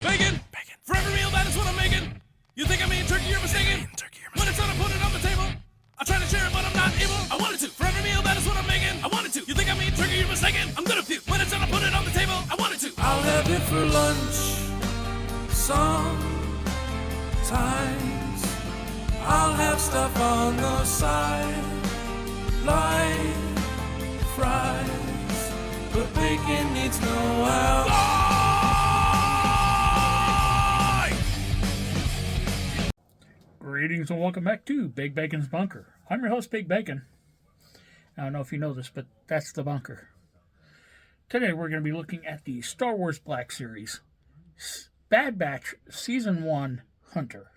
Bacon! Bacon. For every meal, that is what I'm making. You think I'm eating turkey, you're mistaken. When it's on, I put it on the table. I try to share it, but I'm not able. I wanted to. For every meal, that is what I'm making. I wanted to. You think I'm eating turkey, you're mistaken. I'm gonna puke. When it's on, I put it on the table. I wanted to. I'll have it for lunch sometimes. I'll have stuff on the side, like fries, but bacon needs no ally. Greetings and welcome back to Big Bacon's Bunker. I'm your host, Big Bacon. I don't know if you know this, but that's the bunker. Today we're going to be looking at the Star Wars Black Series, Bad Batch Season 1 Hunter.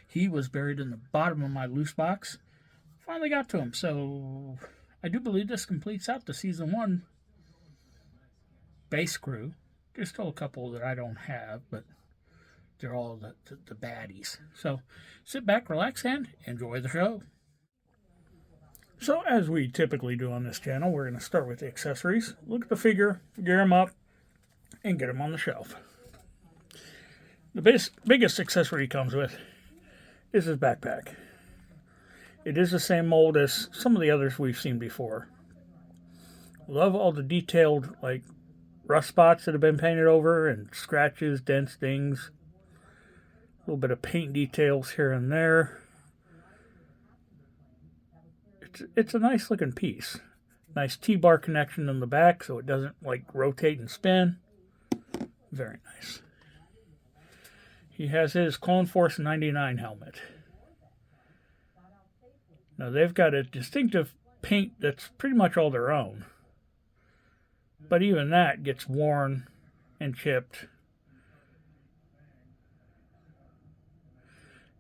He was buried in the bottom of my loose box. Finally got to him, so I do believe this completes out the Season 1 base crew. There's still a couple that I don't have, but they're all the baddies. So sit back, relax, and enjoy the show. So as we typically do on this channel, we're going to start with the accessories. Look at the figure, gear him up, and get him on the shelf. The biggest accessory he comes with is his backpack. It is the same mold as some of the others we've seen before. Love all the detailed like rust spots that have been painted over and scratches, dents, dings. A little bit of paint details here and there. It's a nice looking piece. Nice T-bar connection in the back so it doesn't like rotate and spin. Very nice. He has his Clone Force 99 helmet. Now they've got a distinctive paint that's pretty much all their own. But even that gets worn and chipped.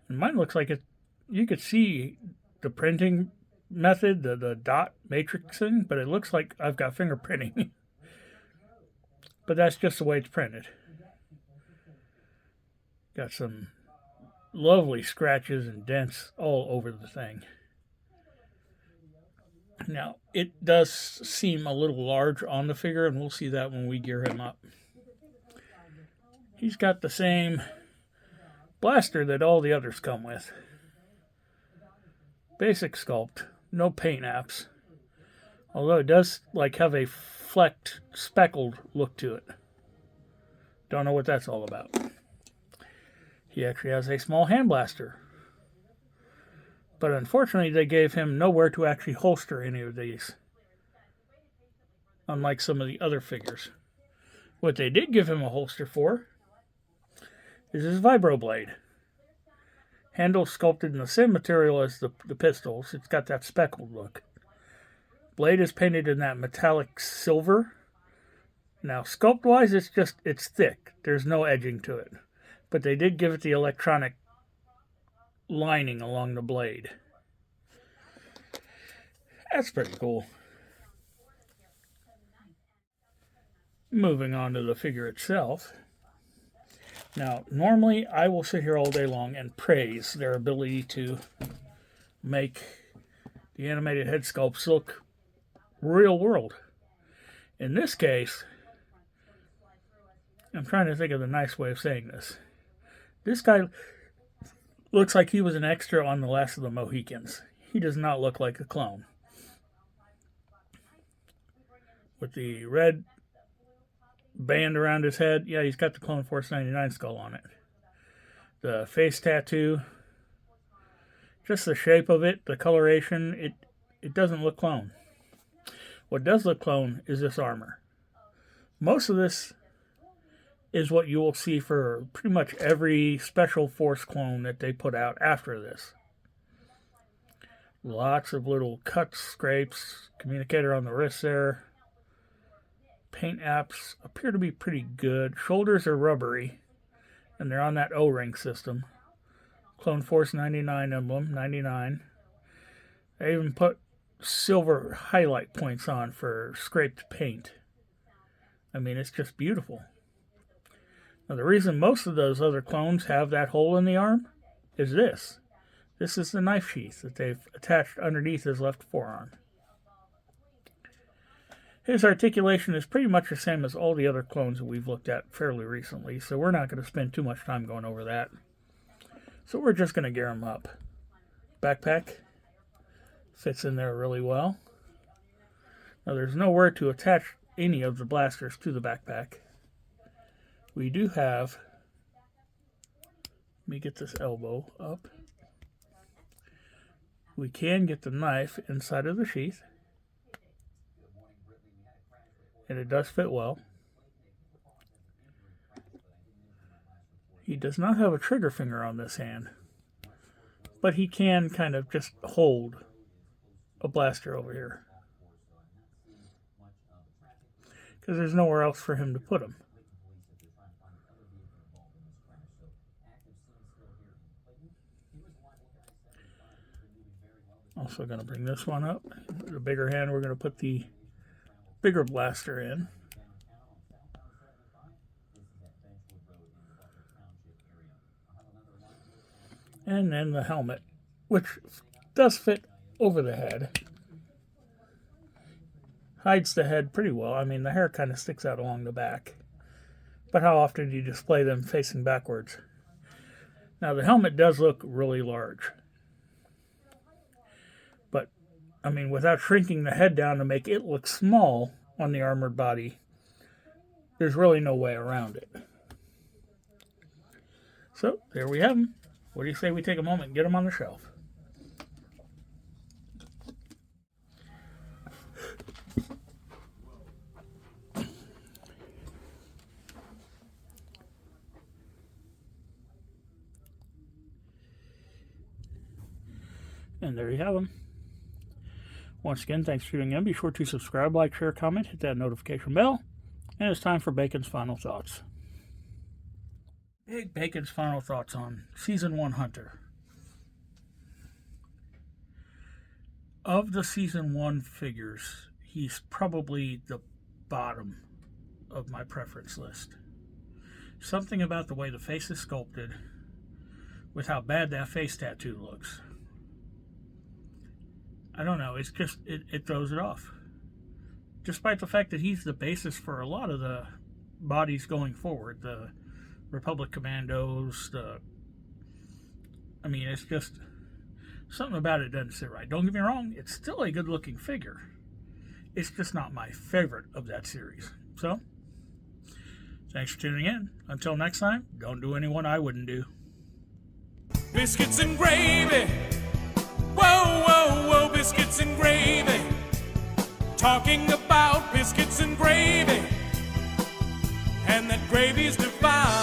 And mine looks like it. You could see the printing method, the dot matrixing, but it looks like I've got fingerprinting. But that's just the way it's printed. Got some lovely scratches and dents all over the thing. Now, it does seem a little large on the figure, and we'll see that when we gear him up. He's got the same blaster that all the others come with. Basic sculpt, no paint apps. Although it does like have a flecked, speckled look to it. Don't know what that's all about. He actually has a small hand blaster. But unfortunately they gave him nowhere to actually holster any of these. Unlike some of the other figures. What they did give him a holster for is his vibroblade. Handle sculpted in the same material as the pistols. It's got that speckled look. Blade is painted in that metallic silver. Now, sculpt-wise, it's thick. There's no edging to it. But they did give it the electronic lining along the blade. That's pretty cool. Moving on to the figure itself. Now, normally I will sit here all day long and praise their ability to make the animated head sculpts look real world. In this case, I'm trying to think of the nice way of saying this. This guy looks like he was an extra on The Last of the Mohicans. He does not look like a clone. With the red band around his head, yeah, he's got the Clone Force 99 skull on it. The face tattoo, just the shape of it, the coloration, it doesn't look clone. What does look clone is this armor. Most of this is what you will see for pretty much every Special Force clone that they put out after this. Lots of little cuts, scrapes, communicator on the wrist there. Paint apps appear to be pretty good. Shoulders are rubbery, and they're on that O-ring system. Clone Force 99 emblem, 99. They even put silver highlight points on for scraped paint. I mean, it's just beautiful. Now, the reason most of those other clones have that hole in the arm is this. This is the knife sheath that they've attached underneath his left forearm. His articulation is pretty much the same as all the other clones that we've looked at fairly recently, so we're not going to spend too much time going over that. So we're just going to gear him up. Backpack fits in there really well. Now there's nowhere to attach any of the blasters to the backpack. We do have, let me get this elbow up. We can get the knife inside of the sheath. And it does fit well. He does not have a trigger finger on this hand, but he can kind of just hold a blaster over here, because there's nowhere else for him to put them. Also going to bring this one up. The bigger hand, we're going to put the bigger blaster in. And then the helmet, which does fit over the head. Hides the head pretty well. I mean, the hair kind of sticks out along the back. But how often do you display them facing backwards? Now, the helmet does look really large. But, I mean, without shrinking the head down to make it look small on the armored body, there's really no way around it. So, there we have them. What do you say we take a moment and get them on the shelf? And there you have them. Once again, thanks for tuning in. Be sure to subscribe, like, share, comment, hit that notification bell. And it's time for Bacon's final thoughts. Big Bacon's final thoughts on Season 1 Hunter. Of the Season 1 figures, he's probably the bottom of my preference list. Something about the way the face is sculpted, with how bad that face tattoo looks. I don't know, it's just, it throws it off. Despite the fact that he's the basis for a lot of the bodies going forward, the Republic Commandos, it's just, something about it doesn't sit right. Don't get me wrong, it's still a good looking figure. It's just not my favorite of that series. So, thanks for tuning in. Until next time, don't do anyone I wouldn't do. Biscuits and gravy. Whoa, whoa, whoa, biscuits and gravy. Talking about biscuits and gravy. And that gravy's divine.